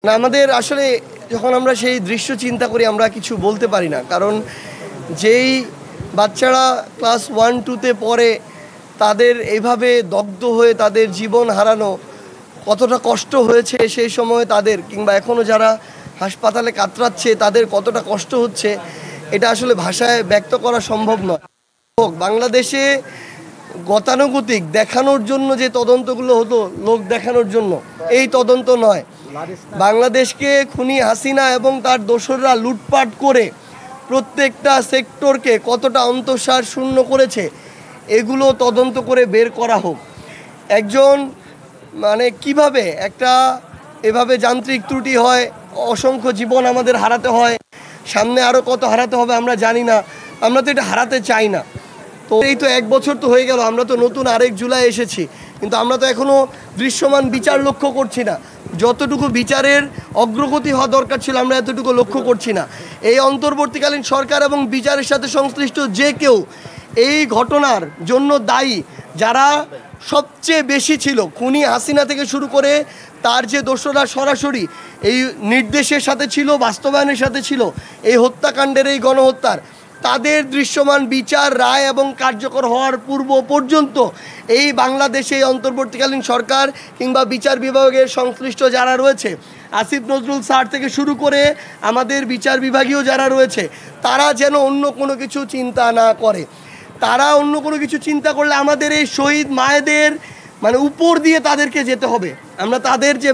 না আমাদের আসলে যখন আমরা সেই দৃশ্য চিন্তা করি আমরা কিছু বলতে পারি না, কারণ যেই বাচ্চারা ক্লাস 1-2-তে পড়ে তাদের এইভাবে দগ্ধ হয়ে তাদের জীবন হারানো কতটা কষ্ট হয়েছে সেই সময় তাদের, কিংবা এখনও যারা হাসপাতালে কাতরাচ্ছে তাদের কতটা কষ্ট হচ্ছে, এটা আসলে ভাষায় ব্যক্ত করা সম্ভব নয়। বাংলাদেশে গতানুগতিক দেখানোর জন্য যে তদন্তগুলো হতো, লোক দেখানোর জন্য, এই তদন্ত নয়। বাংলাদেশকে খুনি হাসিনা এবং তার দোসররা লুটপাট করে প্রত্যেকটা সেক্টরকে কতটা অন্তঃসার শূন্য করেছে, এগুলো তদন্ত করে বের করা হোক। একজন কিভাবে একটা এভাবে যান্ত্রিক ত্রুটি হয়, অসংখ্য জীবন আমাদের হারাতে হয়, সামনে আরও কত হারাতে হবে আমরা জানি না, আমরা তো এটা হারাতে চাই না। তো এই তো 1 বছর তো হয়ে গেল, আমরা তো নতুন আরেক জুলাই এসেছি, কিন্তু আমরা তো এখনও দৃশ্যমান বিচার লক্ষ্য করছি না। যতটুকু বিচারের অগ্রগতি হওয়া দরকার ছিল আমরা এতটুকু লক্ষ্য করছি না। এই অন্তর্বর্তীকালীন সরকার এবং বিচারের সাথে সংশ্লিষ্ট যে কেউ এই ঘটনার জন্য দায়ী, যারা সবচেয়ে বেশি ছিল, খুনি হাসিনা থেকে শুরু করে তার যে দোসররা সরাসরি এই নির্দেশের সাথে ছিল, বাস্তবায়নের সাথে ছিল এই হত্যাকাণ্ডের, এই গণহত্যার, তাদের দৃশ্যমান বিচার, রায় এবং কার্যকর হওয়ার পূর্ব পর্যন্ত এই বাংলাদেশে অন্তর্বর্তীকালীন সরকার কিংবা বিচার বিভাগের সংশ্লিষ্ট যারা রয়েছে, আসিফ নজরুল স্যার থেকে শুরু করে আমাদের বিচার বিভাগীয় যারা রয়েছে, তারা যেন অন্য কোনো কিছু চিন্তা না করে। তারা অন্য কোনো কিছু চিন্তা করলে আমাদের এই শহীদ মায়েদের উপর দিয়ে তাদেরকে যেতে হবে। আমরা তাদের যে